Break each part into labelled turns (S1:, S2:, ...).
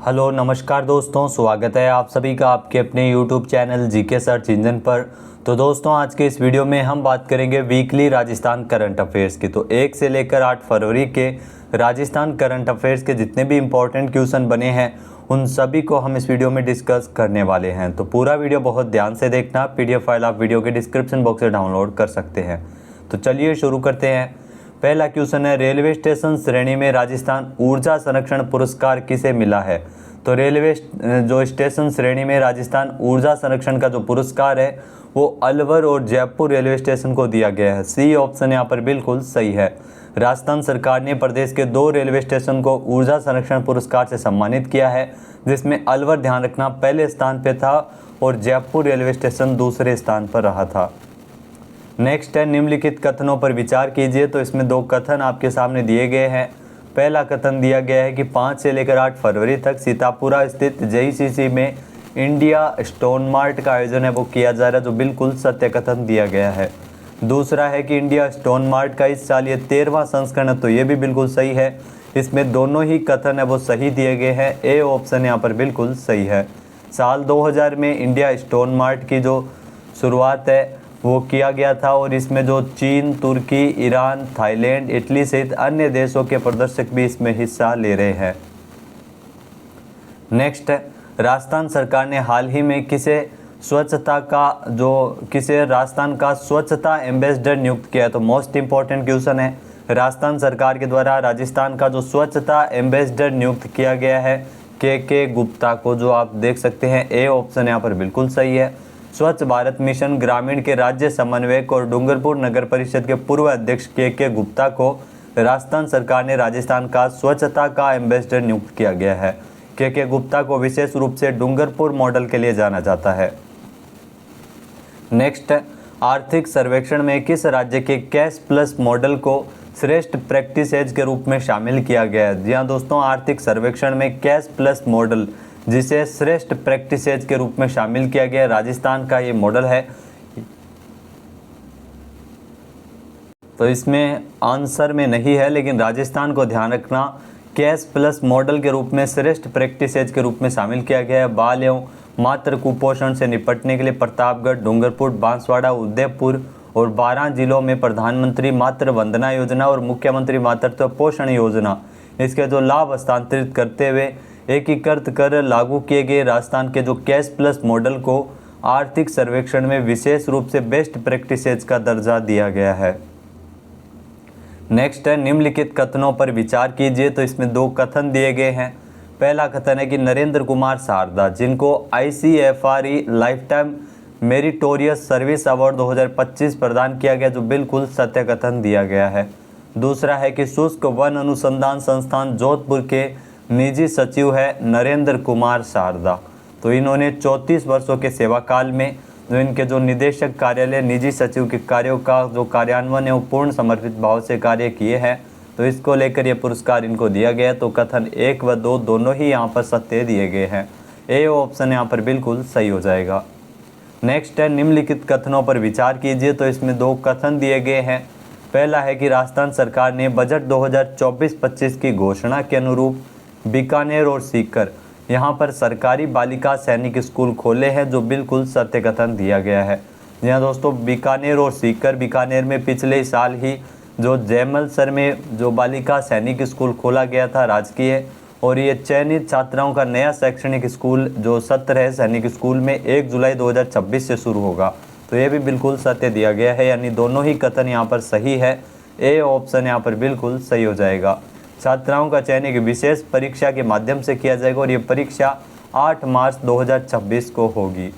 S1: Hello नमस्कार दोस्तों, स्वागत है आप सभी का आपके अपने YouTube channel GK search engine पर। तो दोस्तों, आज के इस वीडियो में हम बात करेंगे वीकली राजस्थान करंट अफेयर्स की। तो 1 से लेकर 8 फरवरी के राजस्थान करंट अफेयर्स के जितने भी इम्पोर्टेंट क्वेश्चन बने हैं उन सभी को हम इस वीडियो में डिस्कस करने वाले हैं। तो पूरा वीडियो बहुत ध्यान से देखना। PDF फाइल आप वीडियो के डिस्क्रिप्शन बॉक्स से डाउनलोड कर सकते हैं। तो चलिए शुरू करते हैं। पहला क्वेश्चन है, रेलवे स्टेशन श्रेणी में राजस्थान ऊर्जा संरक्षण पुरस्कार किसे मिला है? तो रेलवे जो स्टेशन श्रेणी में राजस्थान ऊर्जा संरक्षण का जो पुरस्कार है वो अलवर और जयपुर रेलवे स्टेशन को दिया गया है। सी ऑप्शन यहाँ पर बिल्कुल सही है। राजस्थान सरकार ने प्रदेश के 2 रेलवे स्टेशन को ऊर्जा संरक्षण पुरस्कार से सम्मानित किया है, जिसमें अलवर, ध्यान रखना, पहले स्थान पर था और जयपुर रेलवे स्टेशन दूसरे स्थान पर रहा था। नेक्स्ट है, निम्नलिखित कथनों पर विचार कीजिए। तो इसमें 2 कथन आपके सामने दिए गए हैं। पहला कथन दिया गया है कि 5 से लेकर 8 फरवरी तक सीतापुरा स्थित JCC में इंडिया स्टोन मार्ट का आयोजन है वो किया जा रहा है, जो बिल्कुल सत्य कथन दिया गया है। दूसरा है कि इंडिया स्टोन मार्ट का इस साल ये 13वां संस्करण है, तो ये भी बिल्कुल सही है। इसमें दोनों ही कथन है वो सही दिए गए हैं। ए ऑप्शन यहाँ पर बिल्कुल सही है। साल 2000 में इंडिया स्टोन मार्ट की जो शुरुआत है वो किया गया था और इसमें जो चीन, तुर्की, ईरान, थाईलैंड, इटली सहित अन्य देशों के प्रदर्शक भी इसमें हिस्सा ले रहे हैं। नेक्स्ट है, राजस्थान सरकार ने हाल ही में किसे राजस्थान का स्वच्छता एम्बेसडर नियुक्त किया है? तो मोस्ट इंपॉर्टेंट क्वेश्चन है। राजस्थान सरकार के द्वारा राजस्थान का जो स्वच्छता एम्बेसडर नियुक्त किया गया है के गुप्ता को, जो आप देख सकते हैं। ए ऑप्शन यहाँ पर बिल्कुल सही है। स्वच्छ भारत मिशन ग्रामीण के राज्य समन्वयक और डूंगरपुर नगर परिषद के पूर्व अध्यक्ष के गुप्ता को राजस्थान सरकार ने राजस्थान का स्वच्छता का एम्बेसडर नियुक्त किया गया है। के गुप्ता को विशेष रूप से डूंगरपुर मॉडल के लिए जाना जाता है। नेक्स्ट, आर्थिक सर्वेक्षण में किस राज्य के कैश प्लस मॉडल को श्रेष्ठ प्रैक्टिसेज के रूप में शामिल किया गया है? जी हाँ दोस्तों, आर्थिक सर्वेक्षण में कैश प्लस मॉडल जिसे श्रेष्ठ प्रैक्टिसेज के रूप में शामिल किया गया, राजस्थान का ये मॉडल है। तो इसमें आंसर में नहीं है, लेकिन राजस्थान को ध्यान रखना, कैश प्लस मॉडल के रूप में श्रेष्ठ प्रैक्टिसेज के रूप में शामिल किया गया है। बाल एवं मातृ कुपोषण से निपटने के लिए प्रतापगढ़, डूंगरपुर, बांसवाड़ा, उदयपुर और 12 जिलों में प्रधानमंत्री मातृ वंदना योजना और मुख्यमंत्री मातृत्व पोषण योजना, इसके जो लाभ हस्तांतरित करते हुए एकीकृत कर लागू किए गए राजस्थान के जो कैश प्लस मॉडल को आर्थिक सर्वेक्षण में विशेष रूप से बेस्ट प्रैक्टिसेज का दर्जा दिया गया है। नेक्स्ट है, निम्नलिखित कथनों पर विचार कीजिए। तो इसमें 2 कथन दिए गए हैं। पहला कथन है कि नरेंद्र कुमार शारदा, जिनको ICFRE life time meritorious service award 2025 प्रदान किया गया, जो बिल्कुल सत्य कथन दिया गया है। दूसरा है कि शुष्क वन अनुसंधान संस्थान जोधपुर के निजी सचिव है नरेंद्र कुमार शारदा। तो इन्होंने 34 वर्षों के सेवा काल में जो इनके जो निदेशक कार्यालय निजी सचिव के कार्यों का जो कार्यान्वयन है वो पूर्ण समर्पित भाव से कार्य किए हैं, तो इसको लेकर ये पुरस्कार इनको दिया गया। तो कथन 1 व 2 दोनों ही यहाँ पर सत्य दिए गए हैं। ए ऑप्शन यहाँ पर बिल्कुल सही हो जाएगा। नेक्स्ट है, निम्नलिखित कथनों पर विचार कीजिए। तो इसमें 2 कथन दिए गए हैं। पहला है कि राजस्थान सरकार ने बजट 2024-25 की घोषणा के अनुरूप बीकानेर और सीकर यहाँ पर सरकारी बालिका सैनिक स्कूल खोले हैं, जो बिल्कुल सत्य कथन दिया गया है। यहाँ दोस्तों, बीकानेर और सीकर, बीकानेर में पिछले साल ही जो जयमलसर में जो बालिका सैनिक स्कूल खोला गया था राजकीय, और ये चयनित छात्राओं का नया शैक्षणिक स्कूल जो सत्र है सैनिक स्कूल में 1 जुलाई 2026 से शुरू होगा। तो ये भी बिल्कुल सत्य दिया गया है, यानी दोनों ही कथन यहाँ पर सही है। ए ऑप्शन यहाँ पर बिल्कुल सही हो जाएगा। छात्राओं का चयन एक विशेष परीक्षा के माध्यम से किया जाएगा और ये परीक्षा 8 मार्च 2026 को होगी।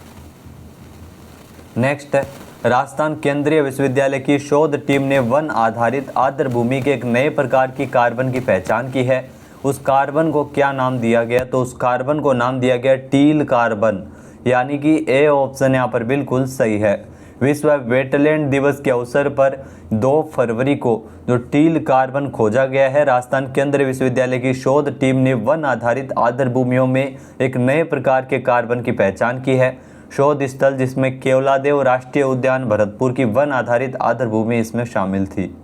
S1: नेक्स्ट है, राजस्थान केंद्रीय विश्वविद्यालय की शोध टीम ने वन आधारित आर्द्र भूमि के एक नए प्रकार की कार्बन की पहचान की है। उस कार्बन को क्या नाम दिया गया? तो उस कार्बन को नाम दिया गया टील कार्बन, यानी कि ए ऑप्शन यहाँ पर बिल्कुल सही है। विश्व वेटलैंड दिवस के अवसर पर 2 फरवरी को जो टील कार्बन खोजा गया है, राजस्थान केंद्रीय विश्वविद्यालय की शोध टीम ने वन आधारित आर्द्र भूमियों में एक नए प्रकार के कार्बन की पहचान की है। शोध स्थल जिसमें केवलादेव राष्ट्रीय उद्यान भरतपुर की वन आधारित आर्द्र भूमि इसमें शामिल थी।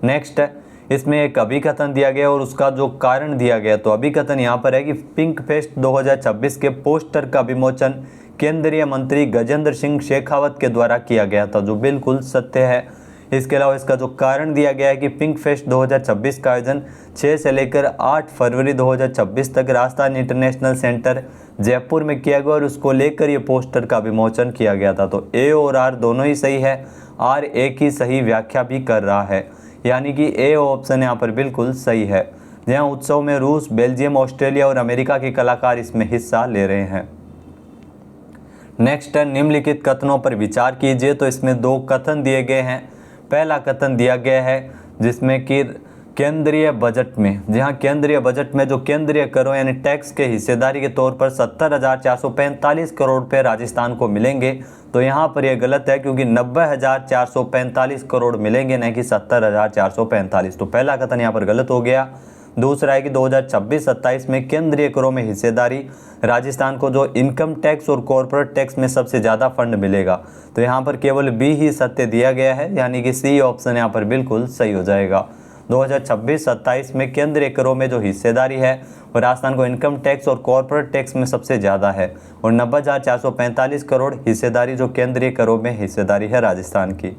S1: नेक्स्ट है, इसमें एक अभिकथन दिया गया और उसका जो कारण दिया गया, तो अभिकथन यहाँ पर है कि पिंक फेस्ट 2026 के पोस्टर का विमोचन केंद्रीय मंत्री गजेंद्र सिंह शेखावत के द्वारा किया गया था, जो बिल्कुल सत्य है। इसके अलावा इसका जो कारण दिया गया है कि पिंक फेस्ट 2026 का आयोजन 6 से लेकर 8 फरवरी 2026 तक राजस्थान इंटरनेशनल सेंटर जयपुर में किया गया और उसको लेकर ये पोस्टर का विमोचन किया गया था। तो ए और आर दोनों ही सही है, आर एक ही सही व्याख्या भी कर रहा है, यानी कि ए ऑप्शन यहाँ पर बिल्कुल सही है। यहाँ उत्सव में रूस, बेल्जियम, ऑस्ट्रेलिया और अमेरिका के कलाकार इसमें हिस्सा ले रहे हैं। नेक्स्ट है निम्नलिखित कथनों पर विचार कीजिए। तो इसमें 2 कथन दिए गए हैं। पहला कथन दिया गया है जिसमें कि केंद्रीय बजट में, जहां केंद्रीय बजट में जो केंद्रीय करों यानी टैक्स के हिस्सेदारी के तौर पर 70,445 करोड़ रुपये राजस्थान को मिलेंगे, तो यहां पर यह गलत है क्योंकि 90,445 करोड़ मिलेंगे, नहीं कि 70,445। तो पहला कथन यहां पर गलत हो गया। दूसरा है कि 2026-27 में केंद्रीय करों में हिस्सेदारी राजस्थान को जो इनकम टैक्स और कॉर्पोरेट टैक्स में सबसे ज़्यादा फंड मिलेगा, तो यहाँ पर केवल बी ही सत्य दिया गया है, यानी कि सी ऑप्शन यहाँ पर बिल्कुल सही हो जाएगा। 2026-27 में केंद्रीय करों में जो हिस्सेदारी है वो राजस्थान को इनकम टैक्स और कॉर्पोरेट टैक्स में सबसे ज़्यादा है और 90,445 करोड़ हिस्सेदारी जो केंद्रीय करों में हिस्सेदारी है राजस्थान की।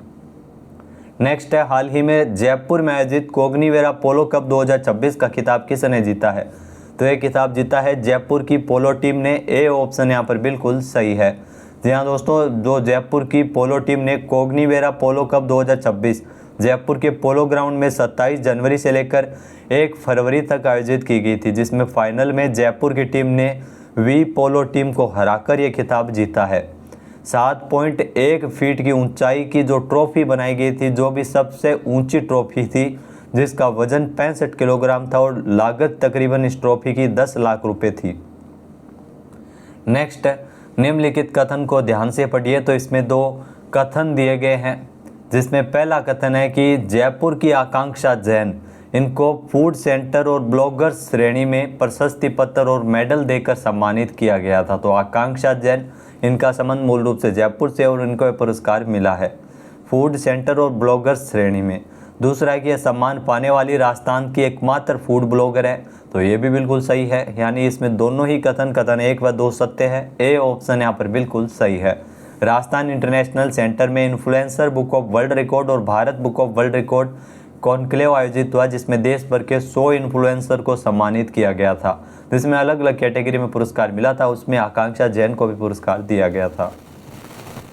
S1: नेक्स्ट है हाल ही में जयपुर में आयोजित कोग्निवेरा पोलो कप 2026 का खिताब किसने जीता है? तो ये खिताब जीता है जयपुर की पोलो टीम ने। ए ऑप्शन यहाँ पर बिल्कुल सही है। जी हाँ दोस्तों, जो जयपुर की पोलो टीम ने कोग्निवेरा पोलो कप 2026 जयपुर के पोलो ग्राउंड में 27 जनवरी से लेकर 1 फरवरी तक आयोजित की गई थी, जिसमें फाइनल में जयपुर की टीम ने वी पोलो टीम को हराकर ये खिताब जीता है। 7.1 फीट की ऊंचाई की जो ट्रॉफी बनाई गई थी, जो भी सबसे ऊंची ट्रॉफी थी, जिसका वजन 65 किलोग्राम था और लागत तकरीबन इस ट्रॉफी की 10 लाख रुपए थी। नेक्स्ट निम्नलिखित कथन को ध्यान से पढ़िए। तो इसमें 2 कथन दिए गए हैं, जिसमें पहला कथन है कि जयपुर की आकांक्षा जैन, इनको फूड सेंटर और ब्लॉगर्स श्रेणी में प्रशस्ति पत्र और मेडल देकर सम्मानित किया गया था। तो आकांक्षा जैन, इनका संबंध मूल रूप से जयपुर से और इनको यह पुरस्कार मिला है फूड सेंटर और ब्लॉगर्स श्रेणी में। दूसरा है कि यह सम्मान पाने वाली राजस्थान की एकमात्र फूड ब्लॉगर है, तो ये भी बिल्कुल सही है, यानी इसमें दोनों ही कथन 1 व 2 सत्य है। ए ऑप्शन यहाँ पर बिल्कुल सही है। राजस्थान इंटरनेशनल सेंटर में influencer book of world record और Bharat book of world record conclave आयोजित हुआ, जिसमें देश भर के 100 इन्फ्लुएंसर को सम्मानित किया गया था, जिसमें अलग अलग कैटेगरी में पुरस्कार मिला था। उसमें आकांक्षा जैन को भी पुरस्कार दिया गया था।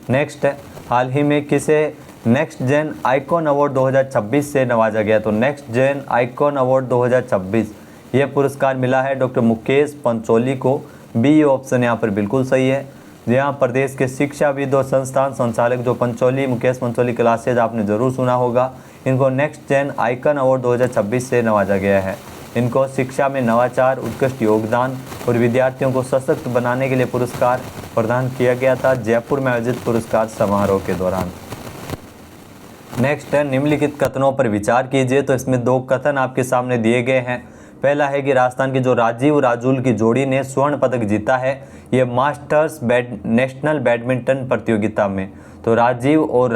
S1: नेक्स्ट है हाल ही में किसे नेक्स्ट जेन आइकॉन अवार्ड 2026 से नवाजा गया? तो नेक्स्ट जेन आइकॉन अवार्ड 2026 ये पुरस्कार मिला है डॉक्टर मुकेश पंचोली को। बी ऑप्शन यहाँ पर बिल्कुल सही है। यहाँ प्रदेश के शिक्षाविद और संस्थान संचालक जो पंचोली, मुकेश पंचोली क्लासेज आपने जरूर सुना होगा, इनको नेक्स्ट जेन आइकन अवार्ड 2026 से नवाजा गया है। इनको शिक्षा में नवाचार, उत्कृष्ट योगदान और विद्यार्थियों को सशक्त बनाने के लिए पुरस्कार प्रदान किया गया था जयपुर में आयोजित पुरस्कार समारोह के दौरान। नेक्स्ट है निम्नलिखित कथनों पर विचार कीजिए। तो इसमें 2 कथन आपके सामने दिए गए हैं। पहला है कि राजस्थान की जो राजीव राजुल की जोड़ी ने स्वर्ण पदक जीता है ये मास्टर्स नेशनल बैडमिंटन प्रतियोगिता में। तो राजीव और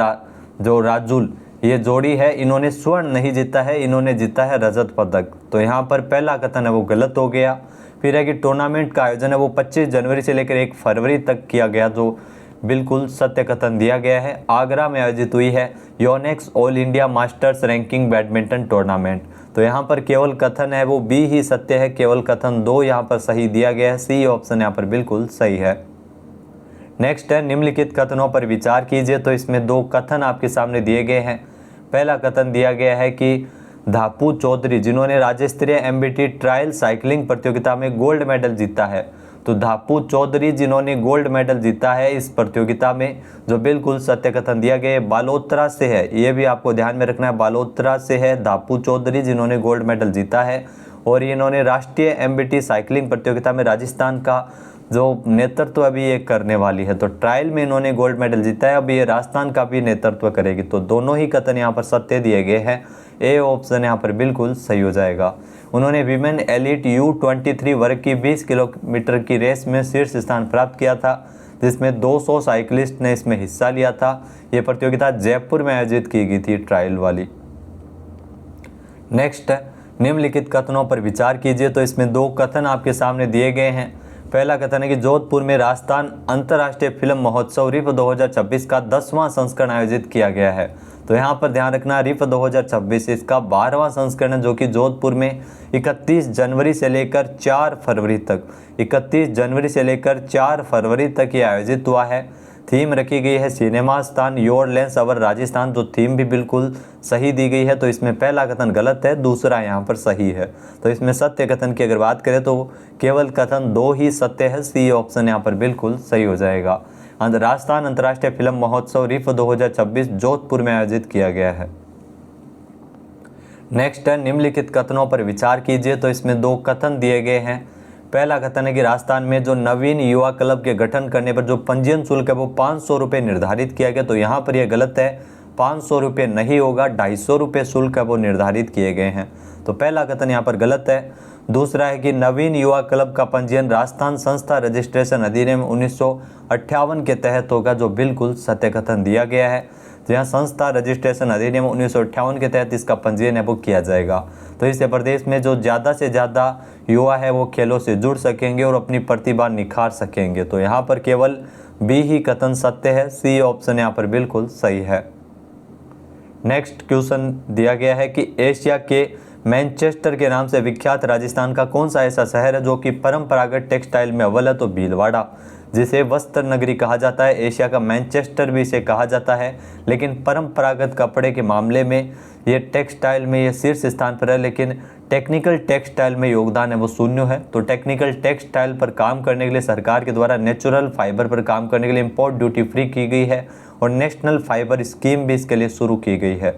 S1: जो राजुल ये जोड़ी है, इन्होंने स्वर्ण नहीं जीता है, इन्होंने जीता है रजत पदक। तो यहाँ पर पहला कथन है वो गलत हो गया। फिर है कि टूर्नामेंट का आयोजन है वो 25 जनवरी से लेकर 1 फरवरी तक किया गया, जो बिल्कुल सत्य कथन दिया गया है। आगरा में आयोजित हुई है Yonex all India masters ranking badminton tournament. तो यहाँ पर केवल कथन है वो बी ही सत्य है, केवल कथन 2 यहाँ पर सही दिया गया है। सी ऑप्शन यहाँ पर बिल्कुल सही है। नेक्स्ट है निम्नलिखित कथनों पर विचार कीजिए। तो इसमें 2 कथन आपके सामने दिए गए हैं। पहला कथन दिया गया है कि धापू चौधरी, जिन्होंने राज्य स्तरीय एमबीटी ट्रायल साइकिलिंग प्रतियोगिता में गोल्ड मेडल जीता है, तो धापू चौधरी जिन्होंने गोल्ड मेडल जीता है इस प्रतियोगिता में, जो बिल्कुल सत्य कथन दिया गया है, बालोतरा से है। ये भी आपको ध्यान में रखना है, बालोतरा से है धापू चौधरी जिन्होंने गोल्ड मेडल जीता है और इन्होंने राष्ट्रीय एमबीटी साइकिलिंग प्रतियोगिता में राजस्थान का जो नेतृत्व अभी ये करने वाली है। तो ट्रायल में इन्होंने गोल्ड मेडल जीता है, अभी ये राजस्थान का भी नेतृत्व करेगी। तो दोनों ही कथन यहाँ पर सत्य दिए गए हैं। ए ऑप्शन यहाँ पर बिल्कुल सही हो जाएगा। उन्होंने विमेन एलिट U23 वर्ग की 20 किलोमीटर की रेस में शीर्ष स्थान प्राप्त किया था, जिसमें 200 साइकिलिस्ट ने इसमें हिस्सा लिया था। ये प्रतियोगिता जयपुर में आयोजित की गई थी ट्रायल वाली। नेक्स्ट है, निम्नलिखित कथनों पर विचार कीजिए। तो इसमें दो कथन आपके सामने दिए गए हैं। पहला कथन है कि जोधपुर में राजस्थान अंतर्राष्ट्रीय फिल्म महोत्सव रिफ 2026 का 10वां संस्करण आयोजित किया गया है। तो यहाँ पर ध्यान रखना, रिफ 2026 इसका 12वां संस्करण है, जो कि जोधपुर में 31 जनवरी से लेकर 4 फरवरी तक 31 जनवरी से लेकर 4 फरवरी तक ये आयोजित हुआ है। थीम रखी गई है सिनेमा स्थान योर लेंस अवर राजस्थान। तो थीम भी बिल्कुल सही दी गई है। तो इसमें पहला कथन गलत है, दूसरा यहाँ पर सही है। तो इसमें सत्य कथन की अगर बात करें तो केवल कथन 2 ही सत्य है। सी ऑप्शन यहाँ पर बिल्कुल सही हो जाएगा। राजस्थान अंतर्राष्ट्रीय फिल्म महोत्सव रिफ 2026 जोधपुर में आयोजित किया गया है। नेक्स्ट है, निम्नलिखित कथनों पर विचार कीजिए। तो इसमें दो कथन दिए गए हैं। पहला कथन है कि राजस्थान में जो नवीन युवा क्लब के गठन करने पर जो पंजीयन शुल्क है वो 500 रुपये निर्धारित किया गया। तो यहाँ पर यह गलत है, 500 रुपये नहीं होगा, 250 रुपये शुल्क है वो निर्धारित किए गए हैं। तो पहला कथन यहाँ पर गलत है। दूसरा है कि नवीन युवा क्लब का पंजीयन राजस्थान संस्था रजिस्ट्रेशन अधिनियम 1958 के तहत होगा, जो बिल्कुल सत्य कथन दिया गया है। तो यहाँ संस्था रजिस्ट्रेशन अधिनियम 1958 के तहत इसका पंजीयन है वो किया जाएगा। तो इससे प्रदेश में जो ज़्यादा से ज़्यादा युवा है वो खेलों से जुड़ सकेंगे और अपनी प्रतिभा निखार सकेंगे। तो यहाँ पर केवल बी ही कथन सत्य है। सी ऑप्शन यहाँ पर बिल्कुल सही है। नेक्स्ट क्वेश्चन दिया गया है कि एशिया के मैनचेस्टर के नाम से विख्यात राजस्थान का कौन सा ऐसा शहर है जो कि परंपरागत टेक्सटाइल में अव्वल है। तो भीलवाड़ा, जिसे वस्त्र नगरी कहा जाता है, एशिया का मैनचेस्टर भी इसे कहा जाता है। लेकिन परंपरागत कपड़े के मामले में ये टेक्सटाइल में ये शीर्ष स्थान पर है, लेकिन टेक्निकल टेक्सटाइल में योगदान है वो शून्य है। तो टेक्निकल टेक्सटाइल पर काम करने के लिए सरकार के द्वारा नेचुरल फाइबर पर काम करने के लिए इम्पोर्ट ड्यूटी फ्री की गई है और नेशनल फाइबर स्कीम भी इसके लिए शुरू की गई है।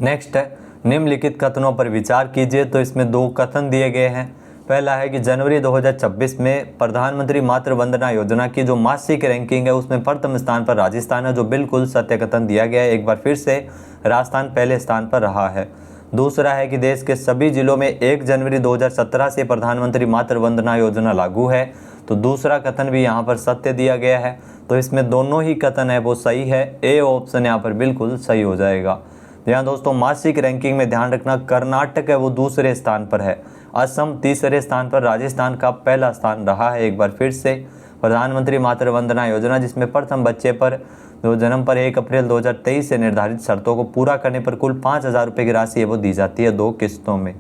S1: नेक्स्ट है, निम्नलिखित कथनों पर विचार कीजिए। तो इसमें दो कथन दिए गए हैं। पहला है कि जनवरी 2026 में प्रधानमंत्री मातृ वंदना योजना की जो मासिक रैंकिंग है उसमें प्रथम स्थान पर राजस्थान है, जो बिल्कुल सत्य कथन दिया गया है। एक बार फिर से राजस्थान पहले स्थान पर रहा है। दूसरा है कि देश के सभी जिलों में 1 जनवरी 2017 से प्रधानमंत्री मातृ वंदना योजना लागू है। तो दूसरा कथन भी यहाँ पर सत्य दिया गया है। तो इसमें दोनों ही कथन है वो सही है। ए ऑप्शन यहाँ पर बिल्कुल सही हो जाएगा। यहाँ दोस्तों मासिक रैंकिंग में ध्यान रखना, कर्नाटक है वो दूसरे स्थान पर है, असम तीसरे स्थान पर, राजस्थान का पहला स्थान रहा है। एक बार फिर से प्रधानमंत्री मातृ वंदना योजना, जिसमें प्रथम बच्चे पर जो जन्म पर 1 अप्रैल 2023 से निर्धारित शर्तों को पूरा करने पर कुल 5,000 रुपये की राशि है वो दी जाती है 2 किस्तों में।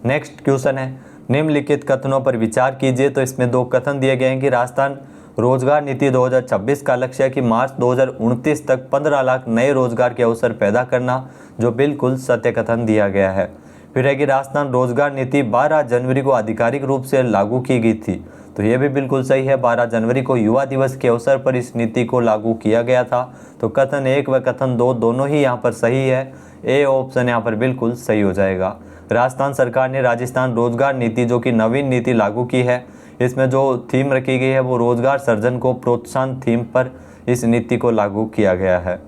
S1: नेक्स्ट क्वेश्चन है, निम्नलिखित कथनों पर विचार कीजिए। तो इसमें दो कथन दिए गए हैं कि राजस्थान रोजगार नीति 2026 का लक्ष्य है कि मार्च 2029 तक 15 लाख नए रोजगार के अवसर पैदा करना, जो बिल्कुल सत्य कथन दिया गया है। फिर है कि राजस्थान रोजगार नीति 12 जनवरी को आधिकारिक रूप से लागू की गई थी। तो ये भी बिल्कुल सही है, 12 जनवरी को युवा दिवस के अवसर पर इस नीति को लागू किया गया था। तो कथन 1 व कथन 2 दोनों ही यहाँ पर सही है। ए ऑप्शन यहाँ पर बिल्कुल सही हो जाएगा। राजस्थान सरकार ने राजस्थान रोजगार नीति जो कि नवीन नीति लागू की है, इसमें जो थीम रखी गई है वो रोजगार सर्जन को प्रोत्साहन थीम पर इस नीति को लागू किया गया है।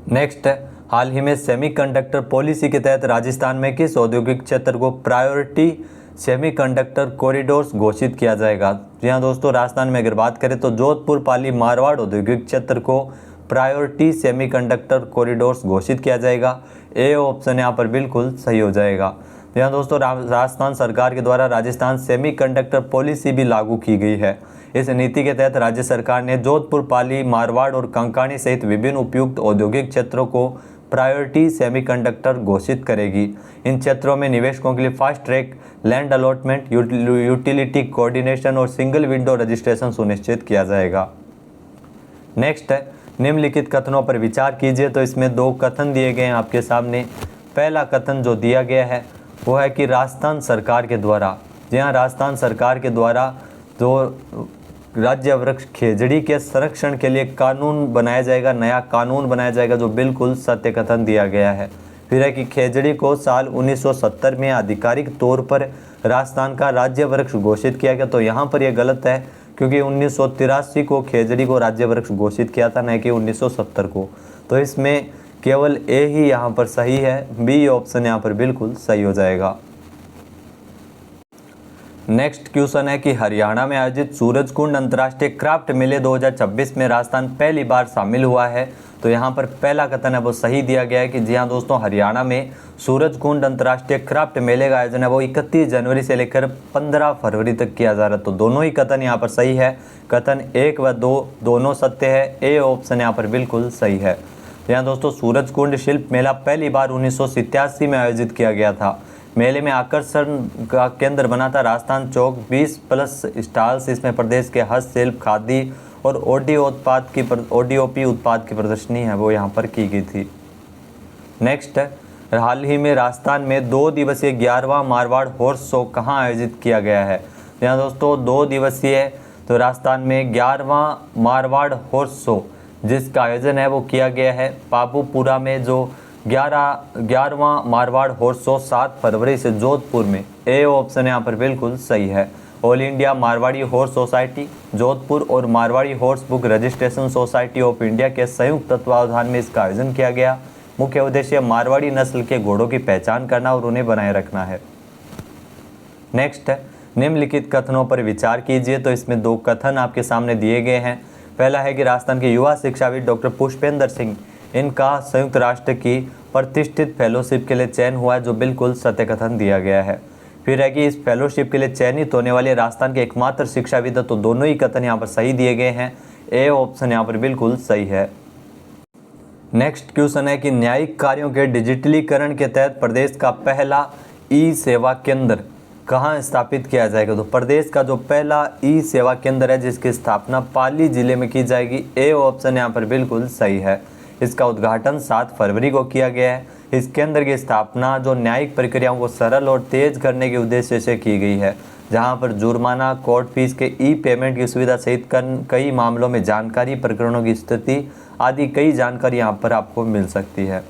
S1: नेक्स्ट है, हाल ही में सेमीकंडक्टर पॉलिसी के तहत राजस्थान में किस औद्योगिक क्षेत्र को प्रायोरिटी सेमीकंडक्टर कॉरिडोर्स घोषित किया जाएगा। जी हाँ दोस्तों, राजस्थान में अगर बात करें तो जोधपुर पाली मारवाड़ औद्योगिक क्षेत्र को प्रायोरिटी सेमीकंडक्टर कॉरिडोर्स घोषित किया जाएगा। ए ऑप्शन यहाँ पर बिल्कुल सही हो जाएगा। यहाँ दोस्तों राजस्थान सरकार के द्वारा राजस्थान सेमीकंडक्टर पॉलिसी भी लागू की गई है। इस नीति के तहत राज्य सरकार ने जोधपुर पाली मारवाड़ और कंकाणी सहित विभिन्न उपयुक्त औद्योगिक क्षेत्रों को प्रायोरिटी सेमीकंडक्टर घोषित करेगी। इन क्षेत्रों में निवेशकों के लिए fast track land allotment, utility coordination और सिंगल विंडो रजिस्ट्रेशन सुनिश्चित किया जाएगा। नेक्स्ट है, निम्नलिखित कथनों पर विचार कीजिए। तो इसमें दो कथन दिए गए हैं आपके सामने। पहला कथन जो दिया गया है वो है कि राजस्थान सरकार के द्वारा, जी हाँ, राजस्थान सरकार के द्वारा जो राज्य वृक्ष खेजड़ी के संरक्षण के लिए कानून बनाया जाएगा, नया कानून बनाया जाएगा, जो बिल्कुल सत्य कथन दिया गया है। फिर है कि खेजड़ी को साल 1970 में आधिकारिक तौर पर राजस्थान का राज्य वृक्ष घोषित किया गया। तो यहाँ पर यह गलत है, क्योंकि 1983 को खेजड़ी को राज्य वृक्ष घोषित किया था, न कि 1970 को। तो इसमें केवल ए ही यहाँ पर सही है। बी ऑप्शन यहाँ पर बिल्कुल सही हो जाएगा। नेक्स्ट क्वेश्चन है कि हरियाणा में आयोजित सूरजकुंड अंतर्राष्ट्रीय क्राफ्ट मेले 2026 में राजस्थान पहली बार शामिल हुआ है। तो यहाँ पर पहला कथन है वो सही दिया गया है कि जी हाँ दोस्तों, हरियाणा में सूरजकुंड अंतर्राष्ट्रीय क्राफ्ट मेले का आयोजन है वो 31 जनवरी से लेकर 15 फरवरी तक किया जा रहा है। तो दोनों ही कथन यहाँ पर सही है। कथन 1 व 2 दोनों सत्य है। ए ऑप्शन यहाँ पर बिल्कुल सही है। यहाँ दोस्तों, सूरजकुंड शिल्प मेला पहली बार 1987 में आयोजित किया गया था। मेले में आकर्षण का केंद्र बना था राजस्थान चौक। 20 प्लस स्टॉल्स इसमें प्रदेश के हस्तशिल्प, खादी और ओडीओपी उत्पाद की प्रदर्शनी है वो यहाँ पर की गई थी। नेक्स्ट है, हाल ही में राजस्थान में 2 दिवसीय 11वां मारवाड़ हॉर्स शो कहाँ आयोजित किया गया है। यहाँ दोस्तों 2 दिवसीय तो राजस्थान में 11वां मारवाड़ हॉर्स शो जिसका आयोजन है वो किया गया है पापूपुरा में। जो 11वां मारवाड़ हॉर्स शो 7 फरवरी से जोधपुर में। ए ऑप्शन यहाँ पर बिल्कुल सही है। All India Marwari horse society Jodhpur और Marwari horse book registration society of India के संयुक्त तत्वावधान में इसका आयोजन किया गया। मुख्य उद्देश्य मारवाड़ी नस्ल के घोड़ों की पहचान करना और उन्हें बनाए रखना है। नेक्स्ट है, निम्नलिखित कथनों पर विचार कीजिए। तो इसमें 2 कथन आपके सामने दिए गए हैं। पहला है कि राजस्थान के युवा शिक्षाविद डॉक्टर पुष्पेंद्र सिंह, इनका संयुक्त राष्ट्र की प्रतिष्ठित फेलोशिप के लिए चयन हुआ है, जो बिल्कुल सत्य कथन दिया गया है। फिर है कि इस फेलोशिप के लिए चयनित होने वाले राजस्थान के एकमात्र शिक्षाविद। तो दोनों ही कथन यहाँ पर सही दिए गए हैं। ए ऑप्शन यहाँ पर बिल्कुल सही है। नेक्स्ट क्वेश्चन है कि न्यायिक कार्यों के डिजिटलीकरण के तहत प्रदेश का पहला ई सेवा केंद्र कहाँ स्थापित किया जाएगा। तो प्रदेश का जो पहला ई सेवा केंद्र है जिसकी स्थापना पाली जिले में की जाएगी। ए ऑप्शन यहाँ पर बिल्कुल सही है। इसका उद्घाटन 7 फरवरी को किया गया है। इस केंद्र की स्थापना जो न्यायिक प्रक्रियाओं को सरल और तेज करने के उद्देश्य से की गई है, जहां पर जुर्माना, कोर्ट फीस के ई पेमेंट की सुविधा सहित कई मामलों में जानकारी, प्रकरणों की स्थिति आदि कई जानकारी यहां पर आपको मिल सकती है।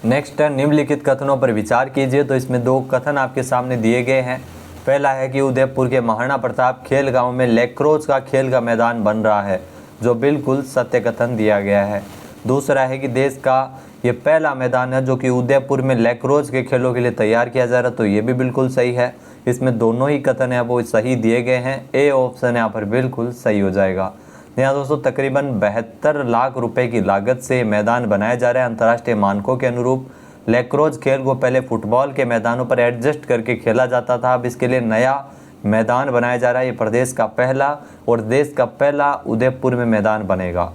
S1: नेक्स्ट है, निम्नलिखित कथनों पर विचार कीजिए। तो इसमें 2 कथन आपके सामने दिए गए हैं। पहला है कि उदयपुर के महाराणा प्रताप खेल गांव में लैक्रोज का खेल का मैदान बन रहा है, जो बिल्कुल सत्य कथन दिया गया है। दूसरा है कि देश का ये पहला मैदान है जो कि उदयपुर में लैक्रोज के खेलों के लिए तैयार किया जा रहा है। तो ये भी बिल्कुल सही है। इसमें दोनों ही कथन है वो सही दिए गए हैं। ए ऑप्शन यहाँ पर बिल्कुल सही हो जाएगा। यहाँ दोस्तों तकरीबन 72 लाख रुपए की लागत से मैदान बनाया जा रहा है अंतर्राष्ट्रीय मानकों के अनुरूप। लैक्रोज खेल को पहले फुटबॉल के मैदानों पर एडजस्ट करके खेला जाता था, अब इसके लिए नया मैदान बनाया जा रहा है। ये प्रदेश का पहला और देश का पहला उदयपुर में मैदान बनेगा।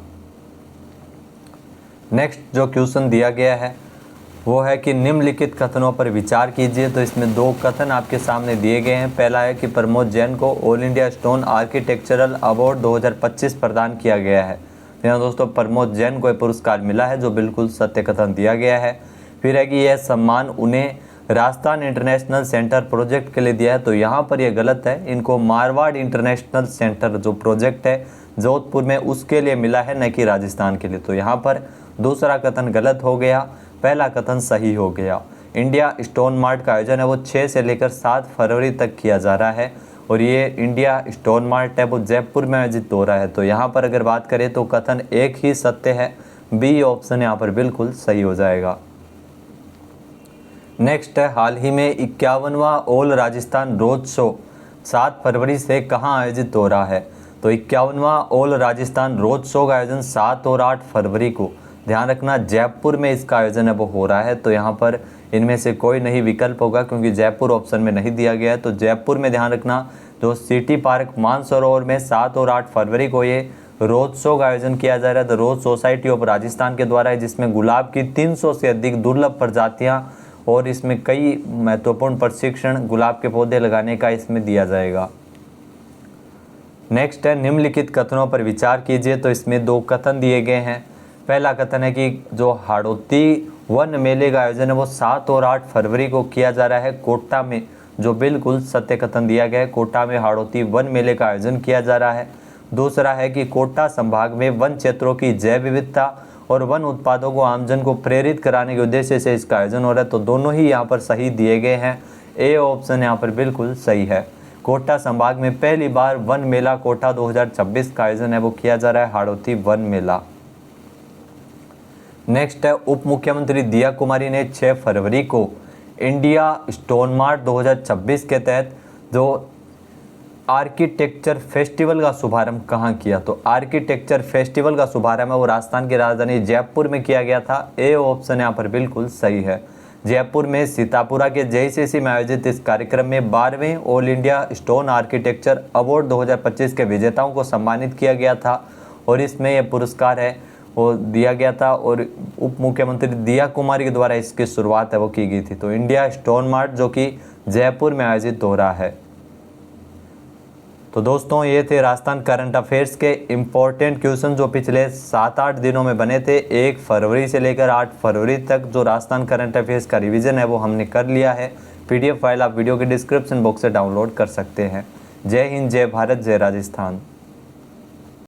S1: नेक्स्ट जो क्वेश्चन दिया गया है वो है कि निम्नलिखित कथनों पर विचार कीजिए। तो इसमें 2 कथन आपके सामने दिए गए हैं। पहला है कि प्रमोद जैन को all India stone architectural award 2025 प्रदान किया गया है। यहाँ दोस्तों प्रमोद जैन को यह पुरस्कार मिला है, जो बिल्कुल सत्य कथन दिया गया है। फिर है कि यह सम्मान उन्हें राजस्थान इंटरनेशनल सेंटर प्रोजेक्ट के लिए दिया है। तो यहाँ पर यह गलत है, इनको मारवाड़ इंटरनेशनल सेंटर जो प्रोजेक्ट है जोधपुर में उसके लिए मिला है, न कि राजस्थान के लिए। तो यहाँ पर दूसरा कथन गलत हो गया, पहला कथन सही हो गया। इंडिया स्टोन मार्ट का आयोजन है वो 6 से लेकर 7 फरवरी तक किया जा रहा है और ये इंडिया स्टोन मार्ट है वो जयपुर में आयोजित हो रहा है। तो यहाँ पर अगर बात करें तो कथन एक ही सत्य है। बी ऑप्शन यहाँ पर बिल्कुल सही हो जाएगा। नेक्स्ट है, हाल ही में 51वां ऑल राजस्थान रोड शो 7 फरवरी से कहाँ आयोजित हो रहा है। तो 51वां ऑल राजस्थान रोड शो का आयोजन 7 और 8 फरवरी को, ध्यान रखना, जयपुर में इसका आयोजन है वो हो रहा है। तो यहाँ पर इनमें से कोई नहीं विकल्प होगा क्योंकि जयपुर ऑप्शन में नहीं दिया गया है। तो जयपुर में ध्यान रखना, जो सिटी पार्क मानसरोवर में 7 और 8 फरवरी को ये रोड शो का आयोजन किया जा रहा है। The Rose Society of Rajasthan के द्वारा है, जिसमें गुलाब की 300 से अधिक दुर्लभ प्रजातियाँ और इसमें कई महत्वपूर्ण प्रशिक्षण गुलाब के पौधे लगाने का इसमें दिया जाएगा। नेक्स्ट है, निम्नलिखित कथनों पर विचार कीजिए। तो इसमें 2 कथन दिए गए हैं। पहला कथन है कि जो हाड़ौती वन मेले का आयोजन है वो 7 और 8 फरवरी को किया जा रहा है कोटा में, जो बिल्कुल सत्य कथन दिया गया है। कोटा में हाड़ौती वन मेले का आयोजन किया जा रहा है। दूसरा है कि कोटा संभाग में वन क्षेत्रों की जैव विविधता और वन उत्पादों को आमजन को प्रेरित कराने के उद्देश्य से इसका आयोजन हो रहा है। तो दोनों ही यहाँ पर सही दिए गए हैं। ए ऑप्शन यहाँ पर बिल्कुल सही है। कोटा संभाग में पहली बार वन मेला कोटा 2026 का आयोजन है वो किया जा रहा है, हाड़ौती वन मेला। नेक्स्ट है, उप मुख्यमंत्री दिया कुमारी ने 6 फरवरी को इंडिया स्टोन मार्ट 2026 के तहत जो आर्किटेक्चर फेस्टिवल का शुभारंभ कहाँ किया? तो आर्किटेक्चर फेस्टिवल का शुभारंभ है वो राजस्थान की राजधानी जयपुर में किया गया था। ए ऑप्शन यहाँ पर बिल्कुल सही है। जयपुर में सीतापुरा के JCC में आयोजित इस कार्यक्रम में 12वें all India stone architecture award 2025 के विजेताओं को सम्मानित किया गया था और इसमें यह पुरस्कार है वो दिया गया था और उप मुख्यमंत्री दिया कुमारी के द्वारा इसकी शुरुआत है वो की गई थी। तो इंडिया स्टोन मार्ट जो कि जयपुर में आयोजित हो रहा है। तो दोस्तों ये थे राजस्थान करंट अफेयर्स के इम्पोर्टेंट क्वेश्चन जो पिछले 7-8 दिनों में बने थे। 1 फरवरी से लेकर 8 फरवरी तक जो राजस्थान करंट अफेयर्स का रिवीजन है वो हमने कर लिया है। PDF फाइल आप वीडियो के डिस्क्रिप्शन बॉक्स से डाउनलोड कर सकते हैं। जय हिंद, जय भारत, जय राजस्थान।